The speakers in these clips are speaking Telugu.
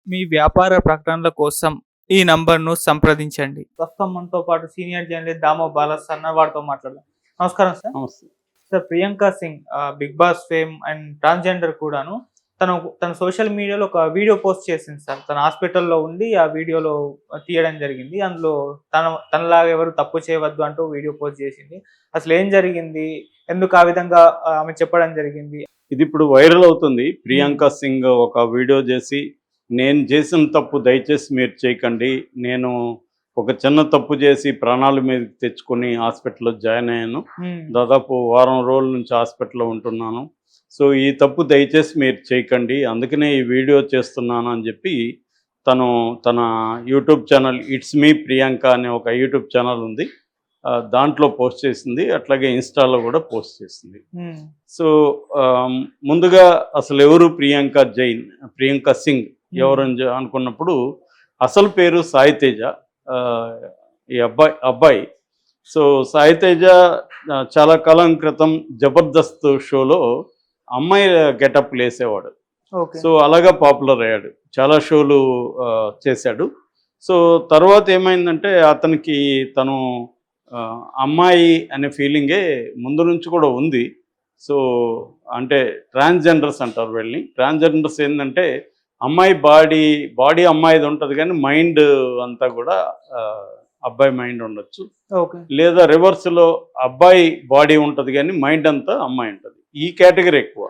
మీ వ్యాపార ప్రకటనల కోసం ఈ నంబర్‌ను సంప్రదించండి. ప్రస్తుతం మనతో పాటు senior journalist Damo Bala sir ఉన్నారు. వారితో మాట్లాడదాం. నమస్కారం సార్. నమస్తే. Sir, Priyanka Singh 'Bigg Boss' fame and transgender కూడాను. తన సోషల్ మీడియాలో ఒక వీడియో పోస్ట్ చేసింది సార్. తను హాస్పిటల్‌లో ఉండి ఆ వీడియోలో తీయడం జరిగింది. అందులో తనలాగా ఎవరు తప్పు చేయవద్దు అంటూ వీడియో పోస్ట్ చేసింది. అసలేం జరిగింది? ఎందుకు ఆ విధంగా ఆమె చెప్పడం జరిగింది? ఇది ఇప్పుడు వైరల్ అవుతుంది. హ్మ్. ప్రియాంక సింగ్ ఒక వీడియో చేసి, నేను చేసిన తప్పు దయచేసి మీరు చేయకండి. నేను ఒక చిన్న తప్పు చేసి ప్రాణాల మీదకి తెచ్చుకొని హాస్పిటల్‌లో జాయిన్ అయ్యాను. హ్మ్. దాదాపు వారం రోజుల నుంచి హాస్పిటల్‌లో ఉంటున్నాను. సో, ఈ తప్పు దయచేసి మీరు చేయకండి. అందుకనే ఈ వీడియో చేస్తున్నాను అని చెప్పి తను తన YouTube channel 'it's me Priyanka' అనే ఒక యూట్యూబ్ ఛానల్ ఉంది. దాంట్లో పోస్ట్ చేసింది. అట్లాగే ఇన్‌స్టాలో కూడా పోస్ట్ చేసింది. హ్మ్. సో, ముందుగా అసలెవరు ప్రియాంక సింగ్ హ్మ్. ఎవరని అనుకున్నప్పుడు అసలు పేరు సాయి తేజ. ఆహ్, ఈ అబ్బాయి. సో, సాయి తేజ చాలా కాలం క్రితం 'జబర్దస్త్' షోలో అమ్మాయి గెటప్‌లు ఏసేవాడు. ఓకే. సో, అలాగా పాపులర్ అయ్యాడు. చాలా షోలు చేశాడు. సో, తర్వాత ఏమైందంటే అతనికి తను అమ్మాయి అనే ఫీలింగే ముందు నుంచి కూడా ఉంది. సో, అంటే ట్రాన్స్‌జెండర్స్ అంటారు వీళ్ళని. ట్రాన్స్‌జెండర్స్ ఏందంటే అమ్మాయి బాడీ అమ్మాయిది ఉంటది గానీ మైండ్ అంతా కూడా ఆహ్, అబ్బాయి మైండ్ ఉండొచ్చు. ఓకే. లేదా రివర్స్‌లో అబ్బాయి బాడీ ఉంటది గానీ మైండ్ అంతా అమ్మాయి ఉంటది. ఈ కేటగిరీ ఎక్కువ.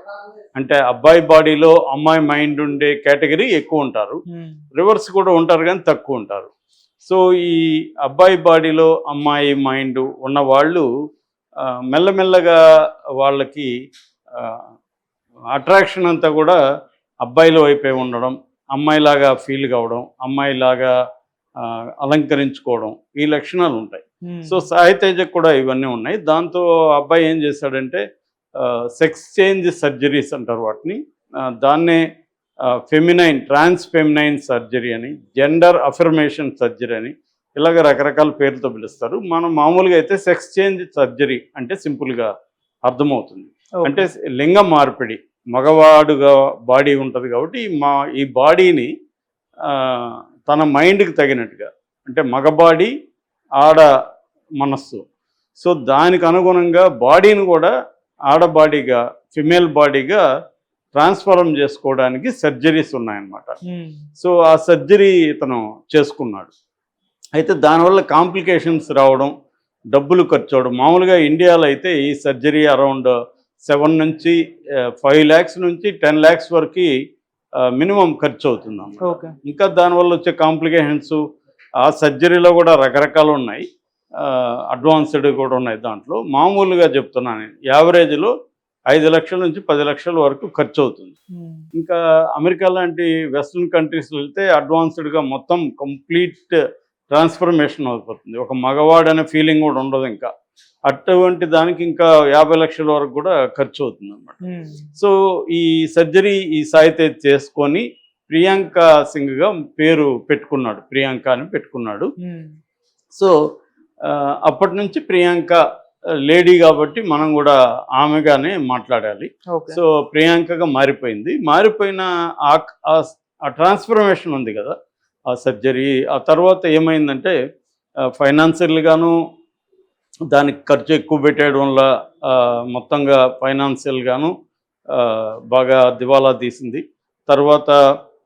అంటే అబ్బాయి బాడీలో అమ్మాయి మైండ్ ఉండే కేటగిరీ ఎక్కువుంటారు. హ్మ్. రివర్స్ కూడా ఉంటారు గానీ తక్కువుంటారు. సో, ఈ అబ్బాయి బాడీలో అమ్మాయి మైండ్ ఉన్నవాళ్ళు మెల్లమెల్లగా వాళ్ళకి ఆహ్, అట్రాక్షన్ అంతా కూడా అబ్బాయిల వైపే ఉండడం, అమ్మాయిలాగా ఫీల్ కావడం, అమ్మాయిలాగా అలంకరించుకోవడం, ఈ లక్షణాలు ఉంటాయి. హ్మ్. సో, సాయి తేజకు కూడా ఇవన్నీ ఉన్నాయి. దాంతో అబ్బాయి ఏం చేశాడంటే సెక్స్ చేంజ్ సర్జరీస్ అంటారు వాటిని. దాన్నే ట్రాన్స్ ఫెమినైన్ సర్జరీ అని, జెండర్ అఫర్మేషన్ సర్జరీ అని ఇలాగ రకరకాల పేర్లతో పిలుస్తారు. మనం మామూలుగా అయితే సెక్స్ చేంజ్ సర్జరీ అంటే సింపుల్గా అర్థమవుతుంది. ఓకే. అంటే లింగ మార్పిడి. మగవాడుగా బాడీ ఉంటుంది కాబట్టి ఈ బాడీని తన మైండ్కి తగినట్టుగా, అంటే మగ బాడీ, ఆడ మనస్సు. సో, దానికి అనుగుణంగా బాడీని కూడా ఆడ బాడీగా, ఫిమేల్ బాడీగా ట్రాన్స్ఫార్మ్ చేసుకోవడానికి సర్జరీస్ ఉన్నాయన్నమాట. హ్మ్. సో, ఆ సర్జరీ ఇతను చేసుకున్నాడు. అయితే దానివల్ల కాంప్లికేషన్స్ రావడం, డబ్బులు ఖర్చు అవ్వడం. మామూలుగా ఇండియాలో అయితే ఈ సర్జరీ అరౌండ్ 7 నుంచి 5 lakhs నుంచి 10 lakhs వరకు మినిమం ఖర్చు అవుతుందన్నమాట. ఓకే. ఇంకా దానివల్ల వచ్చే కాంప్లికేషన్స్, ఆ సర్జరీలో కూడా రకరకాలు ఉన్నాయి. అడ్వాన్స్డ్ కూడా ఉన్నాయి దాంట్లో. మామూలుగా చెప్తున్నాను నేను. యావరేజ్‌లో 5 లక్షల నుంచి 10 లక్షల వరకు ఖర్చు అవుతుంది. హ్మ్. ఇంకా అమెరికా లాంటి వెస్టర్న్ కంట్రీస్‌లో వెళ్తే అడ్వాన్స్డ్‌గా మొత్తం కంప్లీట్ ట్రాన్స్‌ఫర్మేషన్ అయిపోతుంది. ఒక మగవాడనే ఫీలింగ్ కూడా ఉండదు ఇంకా. అటువంటి దానికి ఇంకా 50 లక్షల వరకు కూడా ఖర్చు అవుతుందన్నమాట. హ్మ్. సో, ఈ సర్జరీ ఈ సాయి తేజ్ చేసుకొని ప్రియాంక సింగ్‌గా పేరు పెట్టుకున్నాడు. ప్రియాంక అని పెట్టుకున్నాడు. హ్మ్. సో, సో, అప్పటి నుంచి ప్రియాంక లేడీ కాబట్టి మనం కూడా ఆమెగానే మాట్లాడాలి. ఓకే. సో, ప్రియాంకగా మారిపోయింది. మారిపోయిన ఆ ట్రాన్స్‌ఫర్మేషన్ ఉంది కదా! ఆ సర్జరీ ఆ తర్వాత ఏమైందంటే ఫైనాన్షియల్‌గాను దానికి ఖర్చు ఎక్కువ పెట్టేయడం వల్ల మొత్తంగా ఫైనాన్షియల్‌గాను బాగా దివాలా తీసింది. తర్వాత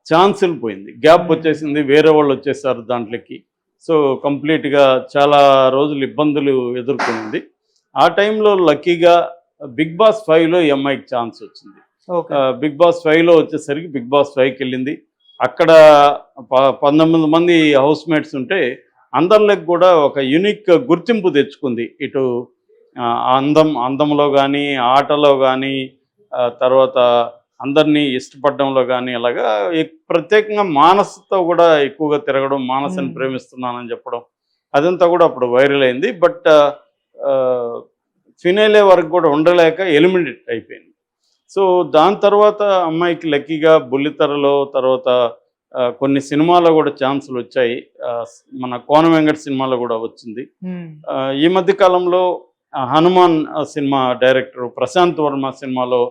ఛాన్సులు పోయింది. గ్యాప్ వచ్చేసింది. వేరే వాళ్ళు వచ్చేసారు దాంట్లోకి. సో, కంప్లీట్‌గా చాలా రోజులు ఇబ్బందులు ఎదుర్కొనింది. ఆ టైంలో లక్కీగా 'బిగ్ బాస్ 5లో ఈ అమ్మాయికి ఛాన్స్ వచ్చింది. ఓకే. 'బిగ్ బాస్ 5లో వచ్చేసరికి 'బిగ్ బాస్ 5కెళ్ళింది. అక్కడ 19 మంది హౌస్‌మేట్స్ ఉంటే అందరిలోకి కూడా ఒక యూనిక్ గుర్తింపు తెచ్చుకుంది. ఇటు అందంలో గానీ, ఆటలో గానీ, తర్వాత అందరినీ ఇష్టపడడంలో గానీ అలాగా ప్రత్యేకంగా మానస్‌తో కూడా ఎక్కువగా తిరగడం, మానస్‌ని హ్మ్. ప్రేమిస్తున్నానని చెప్పడం అదంతా కూడా అప్పుడు వైరల్ అయింది. బట్ ఫినాలే వరకు కూడా ఉండలేక ఎలిమినేట్ అయిపోయింది. సో, దాని తర్వాత అమ్మాయికి లక్కీగా బుల్లితెరలో తర్వాత కొన్ని సినిమాలో కూడా ఛాన్సులు వచ్చాయి. మన 'కోన వెంకట్' సినిమాలో కూడా వచ్చింది. హ్మ్. ఈ మధ్య కాలంలో 'హనుమాన్' సినిమా డైరెక్టర్ ప్రశాంత్ వర్మ సినిమాలో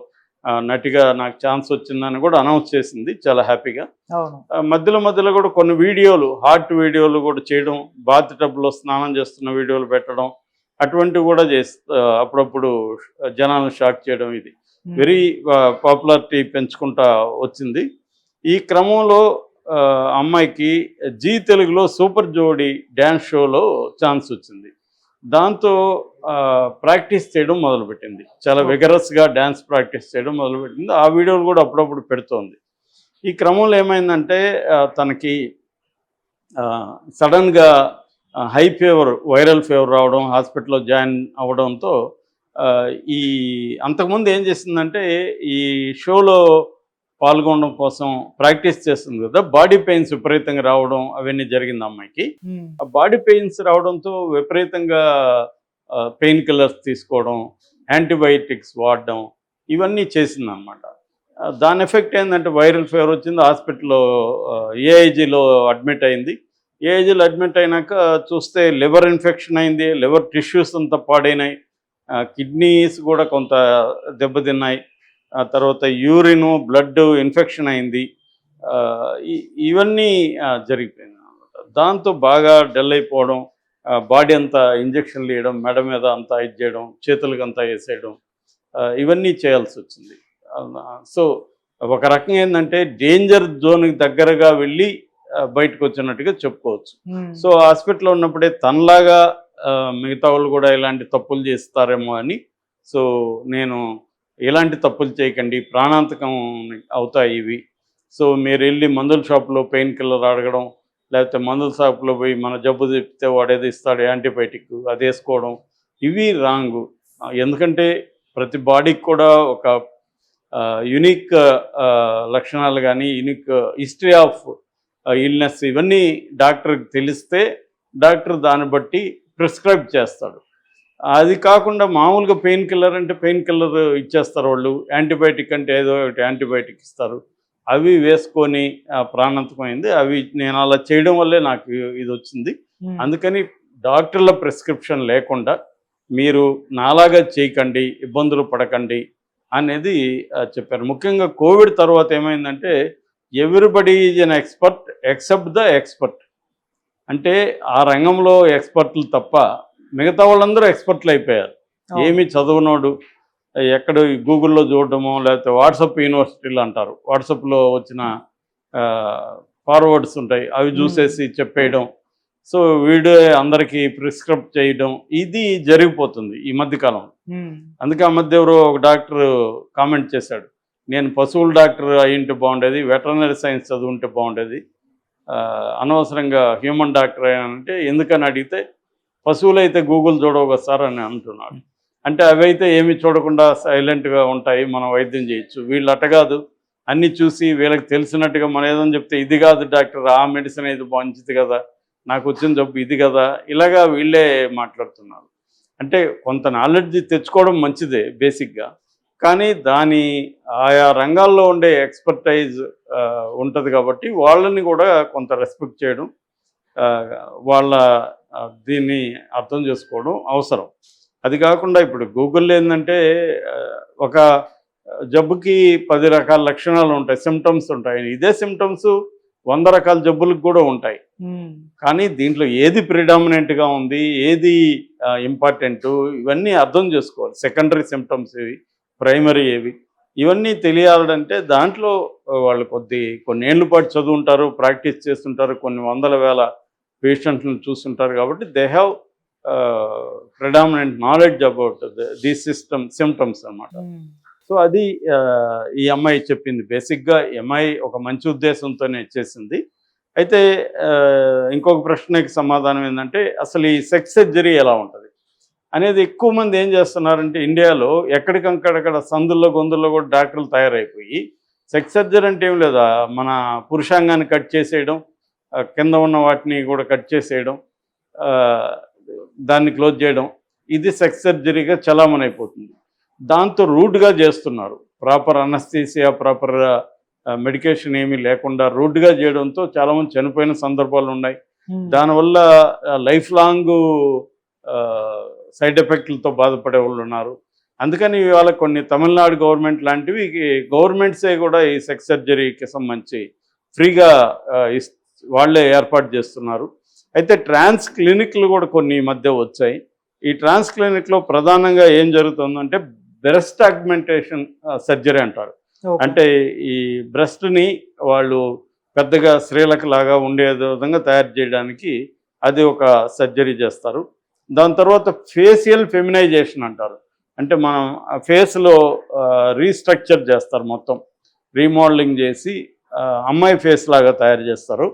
నటిగా నాకు ఛాన్స్ వచ్చిందని కూడా అనౌన్స్ చేసింది చాలా హ్యాపీగా. అవును. మధ్యలో మధ్యలో కూడా కొన్ని వీడియోలు, హార్ట్ వీడియోలు కూడా చేయడం, బాత్ టబ్లో స్నానం చేస్తున్న వీడియోలు పెట్టడం, అటువంటివి కూడా అప్పుడప్పుడు జనాలను షాక్ చేయడం. ఇది వెరీ పాపులారిటీ పెంచుకుంటా వచ్చింది. ఈ క్రమంలో అమ్మాయికి జీ తెలుగులో సూపర్ జోడీ డ్యాన్స్ షోలో ఛాన్స్ వచ్చింది. దాంతో ప్రాక్టీస్ చేయడం మొదలుపెట్టింది. చాలా విగరస్గా డ్యాన్స్ ప్రాక్టీస్ చేయడం మొదలుపెట్టింది. ఆ వీడియోలు కూడా అప్పుడప్పుడు పెడుతోంది. ఈ క్రమంలో ఏమైందంటే తనకి సడన్గా హై ఫీవర్, వైరల్ ఫీవర్ రావడం, హాస్పిటల్లో జాయిన్ అవ్వడంతో ఈ అంతకుముందు ఏం చేసిందంటే ఈ షోలో పాల్గొనడం కోసం ప్రాక్టీస్ చేస్తుంది కదా, బాడీ పెయిన్స్ విపరీతంగా రావడం అవన్నీ జరిగింది అమ్మాయికి. ఆ బాడీ పెయిన్స్ రావడంతో విపరీతంగా పెయిన్ కిల్లర్స్ తీసుకోవడం, యాంటీబయాటిక్స్ వాడడం ఇవన్నీ చేసింది అనమాట. దాని ఎఫెక్ట్ ఏంటంటే వైరల్ ఫీవర్ వచ్చింది. హాస్పిటల్లో ఏఐజీలో అడ్మిట్ అయింది. ఏఐజీలో అడ్మిట్ అయినాక చూస్తే లివర్ ఇన్ఫెక్షన్ అయింది, లివర్ టిష్యూస్ అంతా పాడైనాయి, కిడ్నీస్ కూడా కొంత దెబ్బతిన్నాయి, ఆ తర్వాత యూరిన్ బ్లడ్ ఇన్ఫెక్షన్ అయింది. ఇవన్నీ జరిగిపోయింది అనమాట. దాంతో బాగా డల్ అయిపోవడం, బాడీ అంతా ఇంజక్షన్లు వేయడం, మెడ మీద అంతా ఇది చేయడం, చేతులకు అంతా వేసేయడం, ఇవన్నీ చేయాల్సి వచ్చింది. సో ఒక రకంగా ఏంటంటే డేంజర్ జోన్కి దగ్గరగా వెళ్ళి బయటకు వచ్చినట్టుగా చెప్పుకోవచ్చు. సో హాస్పిటల్లో ఉన్నప్పుడే తనలాగా మిగతా వాళ్ళు కూడా ఇలాంటి తప్పులు చేస్తారేమో అని, సో నేను ఎలాంటి తప్పులు చేయకండి, ప్రాణాంతకం అవుతాయి ఇవి, సో మీరు వెళ్ళి మందుల షాప్లో పెయిన్ కిల్లర్ అడగడం, లేకపోతే మందుల షాప్లో పోయి మన జబ్బు చెప్తే వాడేది ఇస్తాడు యాంటీబయాటిక్, అది వేసుకోవడం, ఇవి రాంగు. ఎందుకంటే ప్రతి బాడీకి కూడా ఒక యునిక్ లక్షణాలు కానీ యునిక్ హిస్టరీ ఆఫ్ ఇల్నెస్ ఇవన్నీ డాక్టర్కి తెలిస్తే డాక్టర్ దాన్ని బట్టి ప్రిస్క్రైబ్ చేస్తాడు. అది కాకుండా మామూలుగా పెయిన్ కిల్లర్ అంటే పెయిన్ కిల్లర్ ఇచ్చేస్తారు వాళ్ళు, యాంటీబయాటిక్ అంటే ఏదో ఒకటి యాంటీబయాటిక్ ఇస్తారు, అవి వేసుకొని ప్రాణాంతకమైంది. అవి నేను అలా చేయడం వల్లే నాకు ఇది వచ్చింది. అందుకని డాక్టర్ల ప్రిస్క్రిప్షన్ లేకుండా మీరు నాలాగా చేయకండి, ఇబ్బందులు పడకండి అనేది చెప్పారు. ముఖ్యంగా కోవిడ్ తర్వాత ఏమైందంటే everybody is an expert except the expert. అంటే ఆ రంగంలో ఎక్స్పర్ట్లు తప్ప మిగతా వాళ్ళందరూ ఎక్స్పర్ట్లు అయిపోయారు. ఏమి చదవనోడు ఎక్కడ గూగుల్లో చూడడమో, లేకపోతే వాట్సాప్ యూనివర్సిటీలు అంటారు, వాట్సాప్లో వచ్చిన ఫార్వర్డ్స్ ఉంటాయి, అవి చూసేసి చెప్పేయడం, సో వీడియో అందరికీ ప్రిస్క్రైబ్ చేయడం, ఇది జరిగిపోతుంది ఈ మధ్యకాలంలో. అందుకే ఆ మధ్య ఎవరో ఒక డాక్టర్ కామెంట్ చేశాడు, నేను పశువుల డాక్టర్ అయ్యింటే బాగుండేది, వెటర్నరీ సైన్స్ చదువుంటే బాగుండేది, అనవసరంగా హ్యూమన్ డాక్టర్ అయ్యానంటే ఎందుకని అడిగితే పశువులు అయితే గూగుల్ చూడవు కదా సార్ అని అంటున్నాడు. అంటే అవి అయితే ఏమి చూడకుండా సైలెంట్గా ఉంటాయి, మనం వైద్యం చేయొచ్చు. వీళ్ళు అట్టగాదు, అన్నీ చూసి వీళ్ళకి తెలిసినట్టుగా మనం ఏదని చెప్తే ఇది కాదు డాక్టర్, ఆ మెడిసిన్ ఇది మంచిది కదా, నాకు వచ్చిన జబ్బు ఇది కదా, ఇలాగా వీళ్ళే మాట్లాడుతున్నారు. అంటే కొంత నాలెడ్జ్ తెచ్చుకోవడం మంచిదే బేసిక్గా, కానీ దాని ఆయా రంగాల్లో ఉండే ఎక్స్పర్టైజ్ ఉంటుంది కాబట్టి వాళ్ళని కూడా కొంత రెస్పెక్ట్ చేయడం, వాళ్ళ దీన్ని అర్థం చేసుకోవడం అవసరం. అది కాకుండా ఇప్పుడు గూగుల్లో ఏంటంటే ఒక జబ్బుకి 10 రకాల లక్షణాలు ఉంటాయి, సిమ్టమ్స్ ఉంటాయి. ఇదే సిమ్టమ్స్ 100 రకాల జబ్బులకు కూడా ఉంటాయి. కానీ దీంట్లో ఏది ప్రిడామినెంట్గా ఉంది, ఏది ఇంపార్టెంట్, ఇవన్నీ అర్థం చేసుకోవాలి. సెకండరీ సిమ్టమ్స్ ఏవి, ప్రైమరీ ఏవి, ఇవన్నీ తెలియాలంటే దాంట్లో వాళ్ళు కొన్ని ఏళ్ళ పాటు చదువుంటారు, ప్రాక్టీస్ చేస్తుంటారు, కొన్ని వందల వేల పేషెంట్లను చూస్తుంటారు. కాబట్టి they have predominant knowledge about these symptoms అన్నమాట. సో అది ఈ అమ్మాయి చెప్పింది. బేసిక్గా ఈ అమ్మాయి ఒక మంచి ఉద్దేశంతోనే చేసింది. అయితే ఇంకొక ప్రశ్నకి సమాధానం ఏంటంటే అసలు ఈ సెక్స్ సర్జరీ ఎలా ఉంటుంది అనేది ఎక్కువ మంది ఏం చేస్తున్నారంటే ఇండియాలో ఎక్కడికక్కడ సందుల్లో గొంతుల్లో కూడా డాక్టర్లు తయారైపోయి సెక్స్ సర్జరీ అంటే ఏం లేదా, మన పురుషాంగాన్ని కట్ చేసేయడం, కింద ఉన్న వాటిని కూడా కట్ చేసేయడం, దాన్ని క్లోజ్ చేయడం, ఇది సెక్స్ సర్జరీగా చలామణి అయిపోతుంది. దాంతో రూడ్గా చేస్తున్నారు, ప్రాపర్ అనస్థీసియా, ప్రాపర్ మెడికేషన్ ఏమీ లేకుండా రూడ్గా చేయడంతో చాలామంది చనిపోయిన సందర్భాలు ఉన్నాయి. దానివల్ల లైఫ్ లాంగ్ సైడ్ ఎఫెక్ట్లతో బాధపడే వాళ్ళు ఉన్నారు. అందుకని ఇవాళ కొన్ని తమిళనాడు గవర్నమెంట్ లాంటివి గవర్నమెంట్సే కూడా ఈ సెక్స్ సర్జరీకి సంబంధించి ఫ్రీగా వాళ్ళే ఏర్పాటు చేస్తున్నారు. అయితే ట్రాన్స్ క్లినిక్లు కూడా కొన్ని ఈ మధ్య వచ్చాయి. ఈ ట్రాన్స్ క్లినిక్లో ప్రధానంగా ఏం జరుగుతుందంటే బ్రెస్ట్ ఆగ్మెంటేషన్ సర్జరీ అంటారు. అంటే ఈ బ్రెస్ట్ని వాళ్ళు పెద్దగా స్త్రీలకు లాగా ఉండే విధంగా తయారు చేయడానికి అది ఒక సర్జరీ చేస్తారు. దాని తర్వాత ఫేషియల్ ఫెమినైజేషన్ అంటారు. అంటే మనం ఫేస్లో రీస్ట్రక్చర్ చేస్తారు, మొత్తం రీమోడలింగ్ చేసి అమ్మాయి ఫేస్ లాగా తయారు చేస్తారు.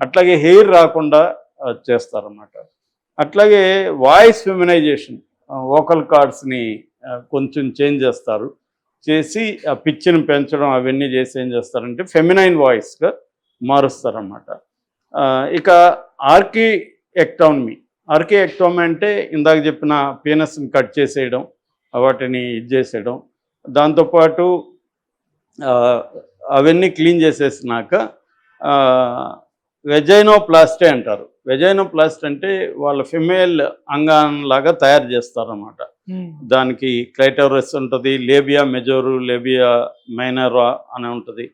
అట్లాగే హెయిర్ రాకుండా చేస్తారు అన్నమాట. అట్లాగే వాయిస్ ఫెమినైజేషన్, వోకల్ కార్డ్స్ని కొంచెం చేంజ్ చేస్తారు, చేసి ఆ పిచ్ని పెంచడం అవన్నీ చేసి ఏం చేస్తారంటే ఫెమినైన్ వాయిస్గా మారుస్తారన్నమాట. ఇక ఆర్కిఎక్టోమీ అంటే ఇందాక చెప్పిన పీనస్ని కట్ చేసేయడం, వాటిని ఇది చేసేయడం. దాంతోపాటు అవన్నీ క్లీన్ చేసేసినాక వెజైనోప్లాస్టీ అంటారు. వెజైనోప్లాస్టీ అంటే వాళ్ళ ఫిమేల్ అంగాన్లాగా తయారు చేస్తారన్నమాట. దానికి క్లైటోరస్ ఉంటుంది, లేబియా మెజోరు, లేబియా మైనరా అని ఉంటుంది.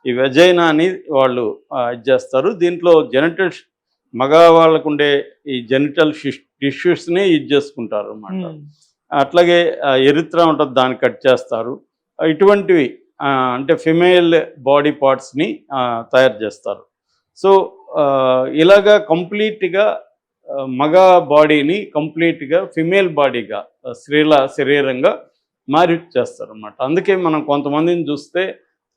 ఈ వెజైనా అని వాళ్ళు ఇది చేస్తారు. దీంట్లో జెనిటల్ మగవాళ్ళకు ఉండే ఈ జెనిటల్ టిష్యూస్ని ఇది చేసుకుంటారు అన్నమాట. అట్లాగే ఎరిత్రా ఉంటుంది, దాన్ని కట్ చేస్తారు. ఇటువంటివి అంటే ఫిమేల్ బాడీ పార్ట్స్ని తయారు చేస్తారు. సో ఇలాగా కంప్లీట్గా మగ బాడీని కంప్లీట్గా ఫిమేల్ బాడీగా స్త్రీల శరీరంగా మారి చేస్తారు అన్నమాట. అందుకే మనం కొంతమందిని చూస్తే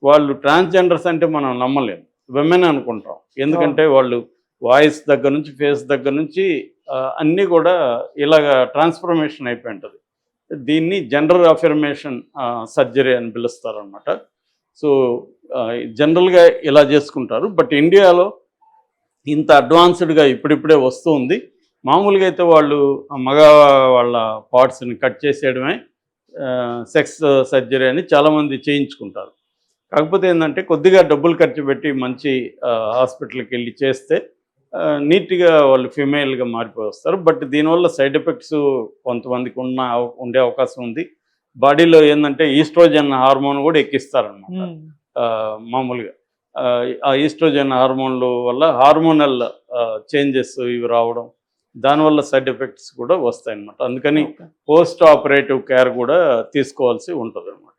వాళ్ళు ట్రాన్స్జెండర్స్ అంటే మనం నమ్మలేము, విమెన్ అనుకుంటాం. ఎందుకంటే వాళ్ళు వాయిస్ దగ్గర నుంచి ఫేస్ దగ్గర నుంచి అన్నీ కూడా ఇలాగ ట్రాన్స్ఫర్మేషన్ అయిపోయి ఉంటుంది. దీన్ని జెండర్ అఫర్మేషన్ సర్జరీ అని పిలుస్తారు అన్నమాట. సో జనరల్గా ఇలా చేసుకుంటారు. బట్ ఇండియాలో ఇంత అడ్వాన్స్డ్గా ఇప్పుడిప్పుడే వస్తూ ఉంది. మామూలుగా అయితే వాళ్ళు మగ వాళ్ళ పార్ట్స్ని కట్ చేసేయడమే సెక్స్ సర్జరీ అని చాలామంది చేయించుకుంటారు. కాకపోతే ఏంటంటే కొద్దిగా డబ్బులు ఖర్చు పెట్టి మంచి హాస్పిటల్కి వెళ్ళి చేస్తే నీట్గా వాళ్ళు ఫిమేల్గా మారిపోయి వస్తారు. బట్ దీనివల్ల సైడ్ ఎఫెక్ట్స్ కొంతమందికి ఉండే అవకాశం ఉంది. బాడీలో ఏంటంటే ఈస్ట్రోజన్ హార్మోన్ కూడా ఎక్కిస్తారన్నమాట. మామూలుగా ఆ ఈస్ట్రోజన్ హార్మోన్ల వల్ల హార్మోనల్ చేంజెస్ ఇవి రావడం, దానివల్ల సైడ్ ఎఫెక్ట్స్ కూడా వస్తాయి అన్నమాట. అందుకని పోస్ట్ ఆపరేటివ్ కేర్ కూడా తీసుకోవాల్సి ఉంటుంది అన్నమాట.